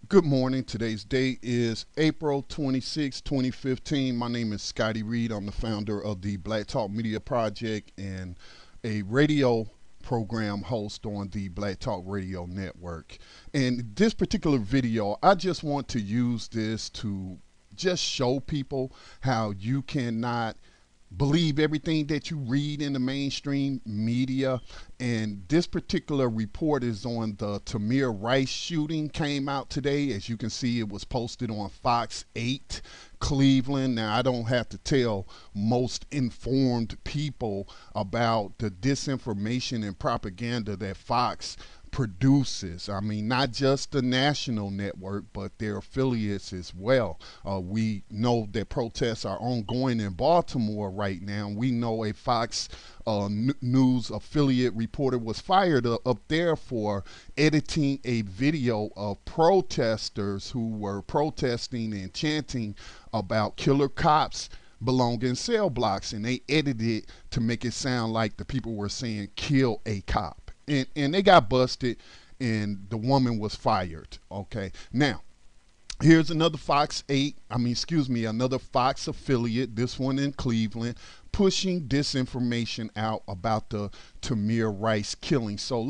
Good morning. Today's date is April 26, 2015. My name is Scotty Reed. I'm the founder of the Black Talk Media Project and a radio program host on the Black Talk Radio Network. And this particular video, I just want to use this to just show people how you cannot believe everything that you read in the mainstream media. And this particular report is on the Tamir Rice shooting, came out today. As you can see, it was posted on Fox 8 Cleveland. Now, I don't have to tell most informed people about the disinformation and propaganda that Fox produces. I mean, not just the national network, but their affiliates as well. We know that protests are ongoing in Baltimore right now. We know a Fox News affiliate reporter was fired up there for editing a video of protesters who were protesting and chanting about killer cops belong in cell blocks, and they edited it to make it sound like the people were saying kill a cop. And they got busted, and the woman was fired. Okay, now here's another another Fox affiliate, this one in Cleveland, pushing disinformation out about the Tamir Rice killing. So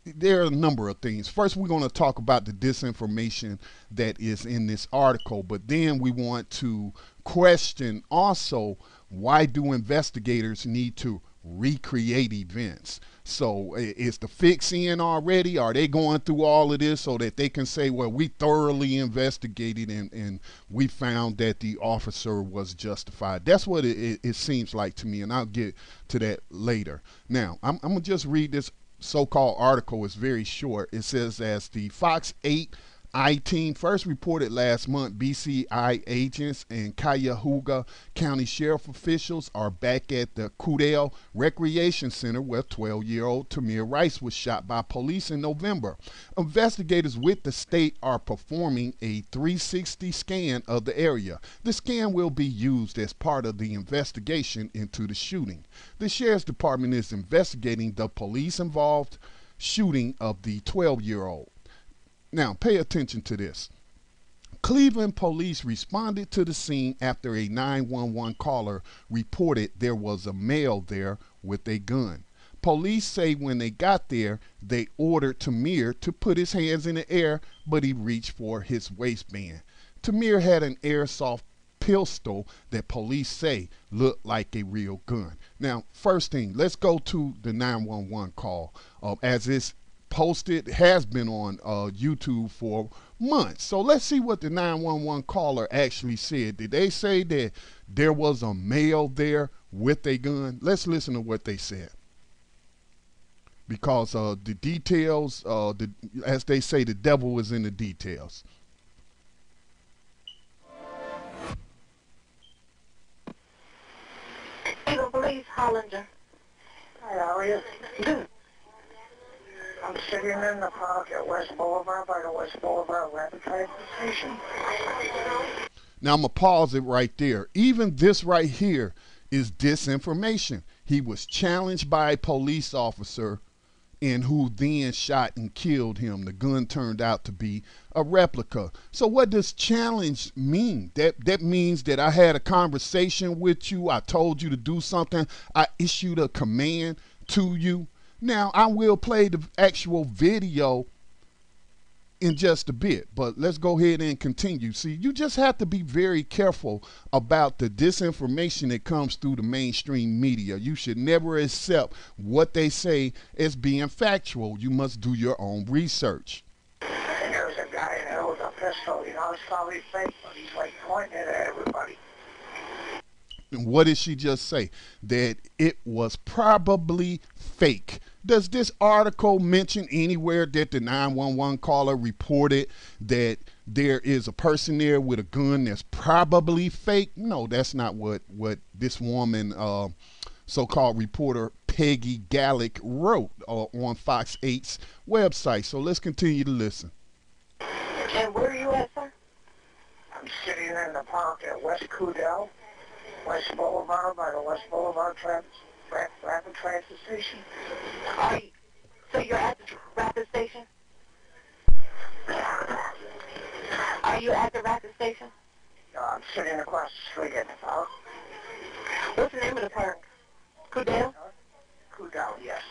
there are a number of things. First, we're going to talk about the disinformation that is in this article, but then we want to question also, why do investigators need to recreate events? So is the fix in already? Are they going through all of this so that they can say, well, we thoroughly investigated and we found that the officer was justified? That's what it seems like to me, and I'll get to that later. Now, I'm going to just read this so-called article. It's very short. It says, as the Fox 8 I-team first reported last month, BCI agents and Cuyahoga County Sheriff officials are back at the Coudale Recreation Center where 12-year-old Tamir Rice was shot by police in November. Investigators with the state are performing a 360 scan of the area. The scan will be used as part of the investigation into the shooting. The Sheriff's Department is investigating the police-involved shooting of the 12-year-old. Now, pay attention to this. Cleveland police responded to the scene after a 911 caller reported there was a male there with a gun. Police say when they got there, they ordered Tamir to put his hands in the air, but he reached for his waistband. Tamir had an airsoft pistol that police say looked like a real gun. Now, first thing, let's go to the 911 call. As it's posted, has been on YouTube for months. So let's see what the 911 caller actually said. Did they say that there was a male there with a gun? Let's listen to what they said. Because the details, as they say, the devil is in the details. Police, Hollander. Hi, how are you? Good. I'm sitting in the park at West Boulevard by the West Boulevard Rapid Transit Station. Now I'm going to pause it right there. Even this right here is disinformation. He was challenged by a police officer and who then shot and killed him. The gun turned out to be a replica. So what does challenge mean? That means that I had a conversation with you. I told you to do something. I issued a command to you. Now, I will play the actual video in just a bit, but let's go ahead and continue. See, you just have to be very careful about the disinformation that comes through the mainstream media. You should never accept what they say as being factual. You must do your own research. And there was a guy there with a pistol, it's probably fake, but he's like pointing it at everybody. And what did she just say? That it was probably fake. Does this article mention anywhere that the 911 caller reported that there is a person there with a gun that's probably fake? No, that's not what this woman, so-called reporter Peggy Gallick, wrote on Fox 8's website. So let's continue to listen. And where are you at, sir? I'm sitting in the park at West Coudale, West Boulevard by the West Boulevard Rapid Transit Station. So you're at the rapid station? Are you at the racket station? I'm sitting across the street in the park. What's the name of the park? Coudale? Coudale, yes.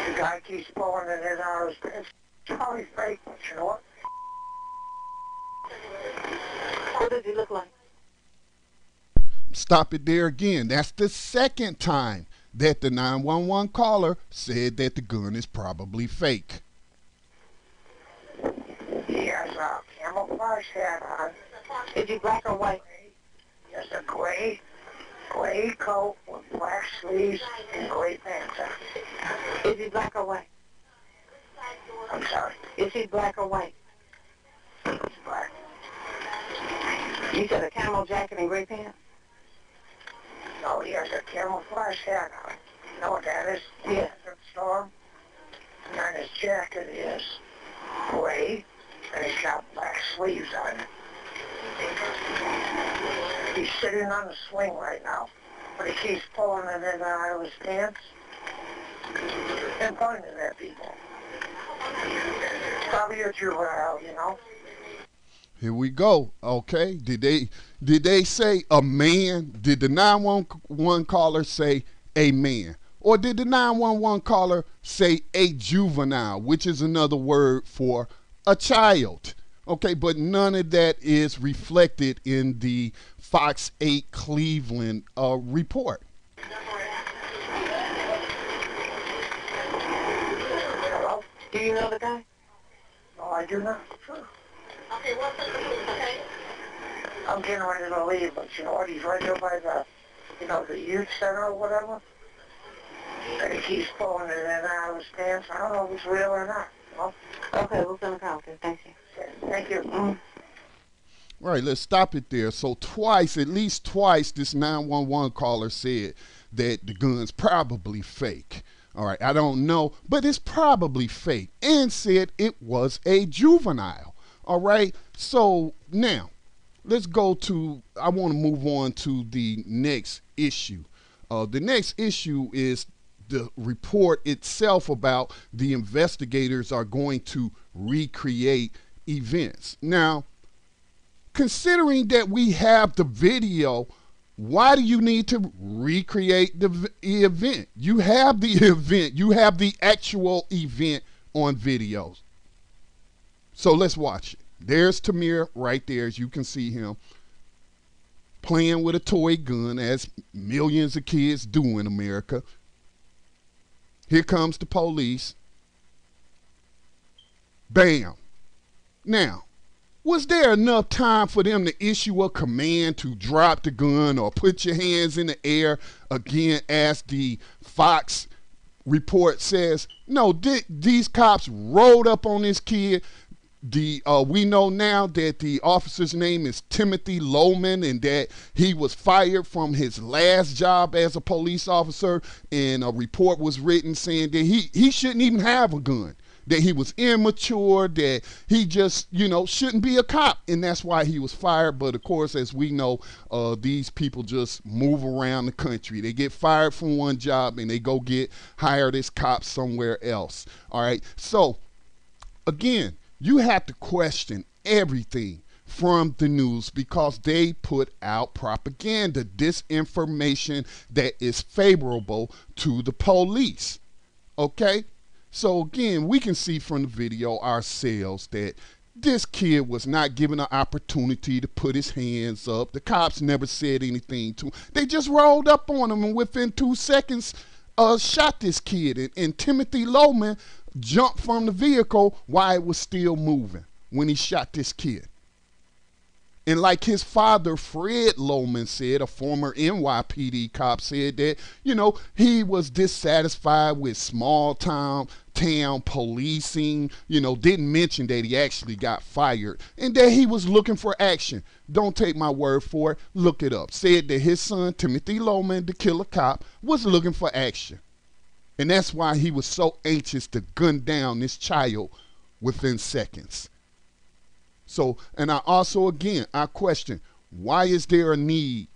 The guy keeps pulling it in out of his pants. It's probably fake, but you know what? What does he look like? Stop it there again. That's the second time that the 911 caller said that the gun is probably fake. He has a camouflage hat on. Is he black or white? He has a gray coat with black sleeves and gray pants on. Is he black or white? I'm sorry. Is he black or white? He's black. You said a camel jacket and gray pants? No, he has a camouflage hat on. You know what that is? Yeah. Desert Storm. And his jacket is gray, and he's got black sleeves on it. He's sitting on the swing right now, but he keeps pulling it in and out of his pants and pointing at people. Probably a juvenile, you know. Here we go. Okay. Did they say a man? Did the 911 caller say a man? Or did the 911 caller say a juvenile, which is another word for a child? Okay, but none of that is reflected in the Fox 8 Cleveland report. Hello? Do you know the guy? No, I do not. Sure. Okay, what's the police, okay? I'm getting ready to leave, but you know what? He's right there by the youth center or whatever. And he keeps pulling it in and out of his pants. I don't know if it's real or not. You know? Okay, we'll send a call. Okay, thank you. Thank you. Right, let's stop it there. So at least twice, this 911 caller said that the gun's probably fake. All right, I don't know, but it's probably fake, and said it was a juvenile. All right, so now let's go to, I want to move on to the next issue. The next issue is the report itself about the investigators are going to recreate events. Now, considering that we have the video, why do you need to recreate the event? You have the event. You have the actual event on videos. So let's watch it. There's Tamir right there, as you can see him, playing with a toy gun, as millions of kids do in America. Here comes the police. Bam. Now, was there enough time for them to issue a command to drop the gun or put your hands in the air again, as the Fox report says? No, these cops rolled up on this kid. We know now that the officer's name is Timothy Loman, and that he was fired from his last job as a police officer, and a report was written saying that he shouldn't even have a gun, that he was immature, that he just, shouldn't be a cop, and that's why he was fired. But of course, as we know, these people just move around the country. They get fired from one job and they go get hired as cops somewhere else. All right, so again, you have to question everything from the news, because they put out propaganda, disinformation that is favorable to the police. Okay? So again, we can see from the video ourselves that this kid was not given an opportunity to put his hands up. The cops never said anything to him. They just rolled up on him, and within 2 seconds shot this kid. And Timothy Loman jumped from the vehicle while it was still moving when he shot this kid. And like his father, Fred Loman, said, a former NYPD cop, said that, he was dissatisfied with small town policing, didn't mention that he actually got fired, and that he was looking for action. Don't take my word for it. Look it up. Said that his son, Timothy Loman, the killer cop, was looking for action. And that's why he was so anxious to gun down this child within seconds. So, and I also, again, I question, why is there a need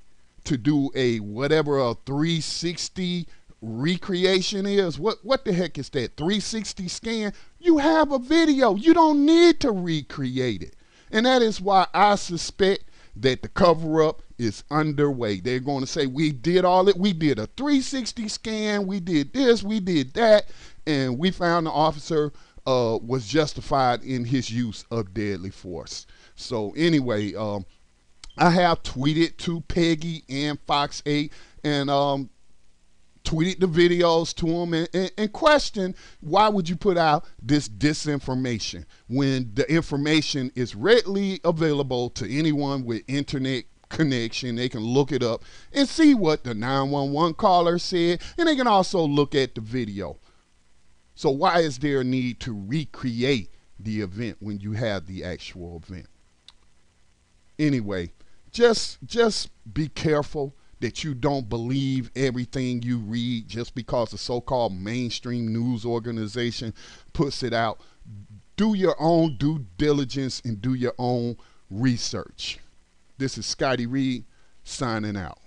to do a 360 recreation is? What the heck is that? 360 scan? You have a video. You don't need to recreate it. And that is why I suspect that the cover-up is underway. They're going to say, we did all it. We did a 360 scan. We did this. We did that. And we found the officer was justified in his use of deadly force. So anyway, I have tweeted to Peggy and Fox 8 and tweeted the videos to them and questioned, why would you put out this disinformation when the information is readily available to anyone with internet connection? They can look it up and see what the 911 caller said, and they can also look at the video. So why is there a need to recreate the event when you have the actual event? Anyway, just be careful that you don't believe everything you read just because the so-called mainstream news organization puts it out. Do your own due diligence and do your own research. This is Scotty Reed signing out.